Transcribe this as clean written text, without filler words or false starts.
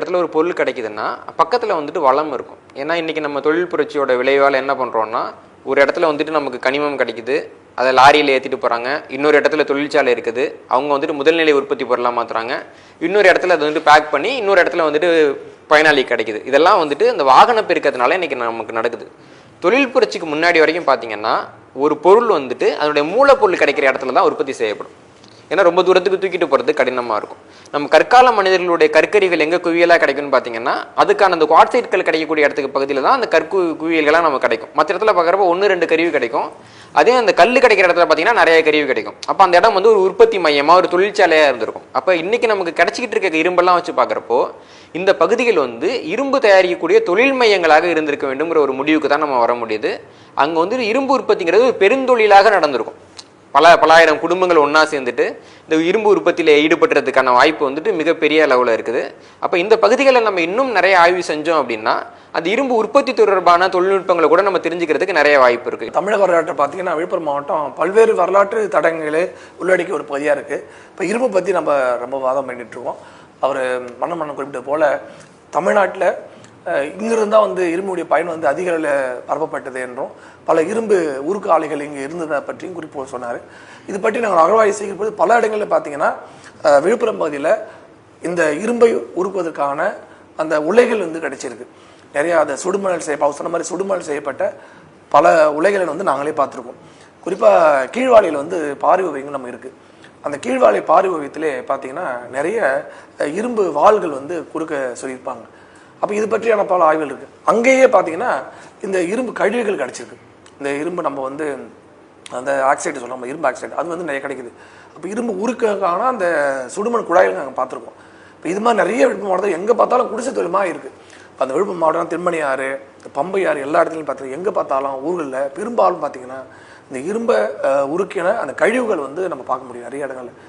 இடத்துல ஒரு பொருள் கிடைக்குதுன்னா பக்கத்தில் வந்துட்டு வளம் இருக்கும். ஏன்னா இன்றைக்கி நம்ம தொழில் புரட்சியோட விளைவால் என்ன பண்ணுறோன்னா, ஒரு இடத்துல வந்துட்டு நமக்கு கனிமம் கிடைக்குது, அதை லாரியில் ஏற்றிட்டு போகிறாங்க. இன்னொரு இடத்துல தொழிற்சாலை இருக்குது, அவங்க வந்துட்டு முதல்நிலை உற்பத்தி பொருளாக மாற்றுறாங்க. இன்னொரு இடத்துல அதை வந்துட்டு பேக் பண்ணி இன்னொரு இடத்துல வந்துட்டு பயனாளி கிடைக்குது. இதெல்லாம் வந்துட்டு இந்த வாகன பெருக்கிறதுனால இன்றைக்கி நமக்கு நடக்குது. தொழில் புரட்சிக்கு முன்னாடி வரைக்கும் பார்த்தீங்கன்னா ஒரு பொருள் வந்துட்டு அதனுடைய மூலப்பொருள் கிடைக்கிற இடத்துல தான் உற்பத்தி செய்யப்படும். ஏன்னா ரொம்ப தூரத்துக்கு தூக்கிட்டு போகிறது கடினமாக இருக்கும். நம்ம கற்கால மனிதர்களுடைய கற்கரிகள் எங்கே குவியலாக கிடைக்கும்னு பார்த்தீங்கன்னா அதுக்கான அந்த குவாட்சைட்கள் கிடைக்கக்கூடிய இடத்துக்கு பகுதியில் தான் அந்த குவியல்களாக நமக்கு கிடைக்கும். மற்ற இடத்துல பார்க்குறப்ப 1-2 கருவி கிடைக்கும். அதே அந்த கல் கிடைக்கிற இடத்துல பார்த்தீங்கன்னா நிறைய கருவி கிடைக்கும். அப்போ அந்த இடம் வந்து ஒரு உற்பத்தி மையமாக ஒரு தொழிற்சாலையாக இருந்திருக்கும். அப்போ இன்றைக்கி நமக்கு கிடைச்சிக்கிட்டு இருக்க இரும்பெல்லாம் வச்சு பார்க்குறப்போ இந்த பகுதிகள் வந்து இரும்பு தயாரிக்கக்கூடிய தொழில் மையங்களாக இருந்திருக்க வேண்டும்ங்கிற ஒரு முடிவுக்கு தான் நம்ம வர முடியுது. அங்கே வந்து இரும்பு உற்பத்திங்கிறது ஒரு பெருந்தொழிலாக நடந்திருக்கும். பலாயிரம் குடும்பங்கள் ஒன்றா சேர்ந்துட்டு இந்த இரும்பு உற்பத்தியில் ஈடுபடுறதுக்கான வாய்ப்பு வந்துட்டு மிகப்பெரிய அளவில் இருக்குது. அப்போ இந்த பகுதிகளில் நம்ம இன்னும் நிறைய ஆய்வு செஞ்சோம் அப்படின்னா அந்த இரும்பு உற்பத்தி தொடர்பான தொழில்நுட்பங்களை கூட நம்ம தெரிஞ்சுக்கிறதுக்கு நிறைய வாய்ப்பு இருக்குது. தமிழக வரலாற்றை பார்த்தீங்கன்னா விழுப்புரம் மாவட்டம் பல்வேறு வரலாற்று தடங்களை உள்ளடக்கிய ஒரு பகுதியாக இருக்குது. இப்போ இரும்பு பற்றி நம்ம ரொம்ப வாதம் பண்ணிட்டு இருக்கோம். அவர் மன்னன் குறிப்பிட்ட போல தமிழ்நாட்டில் இங்கிருந்து தான் வந்து இரும்புடைய பயன் வந்து அதிக அளவில் பரப்பப்பட்டது என்றும் பல இரும்பு உருக்கு ஆலைகள் இங்கே இருந்ததை பற்றியும் குறிப்பு சொன்னார். இது பற்றி நாங்கள் அகழ்வாய்வு செய்யும் போது பல இடங்களில் பார்த்தீங்கன்னா விழுப்புரம் பகுதியில் இந்த இரும்பை உருக்குவதற்கான அந்த உலைகள் வந்து கிடைச்சிருக்கு. நிறையா அந்த சுடுமணல் அவர் சொன்ன மாதிரி சுடுமணல் செய்யப்பட்ட பல உலைகளை வந்து நாங்களே பார்த்துருக்கோம். குறிப்பாக கீழ்வாளியில் வந்து பாரி ஓவியங்கள் நம்ம இருக்குது. அந்த கீழ்வாளை பாரி ஓவியத்திலே பார்த்தீங்கன்னா நிறைய இரும்பு வாள்கள் வந்து குறுக்க சொல்லியிருப்பாங்க. அப்போ இது பற்றியான பல ஆய்வுகள் இருக்குது. அங்கேயே பார்த்தீங்கன்னா இந்த இரும்பு கழிவுகள் கிடச்சிருக்கு. இந்த இரும்பு நம்ம வந்து அந்த ஆக்சைடு சொல்கிறோம், இரும்பு ஆக்சைடு அது வந்து நிறைய கிடைக்குது. அப்போ இரும்பு உருக்கான அந்த சுடுமண் குழாய்கள் நாங்கள் பார்த்துருக்கோம். இப்போ இது மாதிரி நிறைய விழுப்புரம் மாவட்டம் எங்கே பார்த்தாலும் குடிசை தொழிலமாக இருக்குது. இப்போ அந்த விழுப்புரம் மாவட்டம் திருமணி ஆறு, பம்பை ஆறு எல்லா இடத்துலையும் பார்த்தீங்கன்னா எங்கே பார்த்தாலும் ஊர்களில் பெரும்பாலும் பார்த்தீங்கன்னா இந்த இரும்பை உருக்கின அந்த கழிவுகள் வந்து நம்ம பார்க்க முடியும் நிறைய இடங்களில்.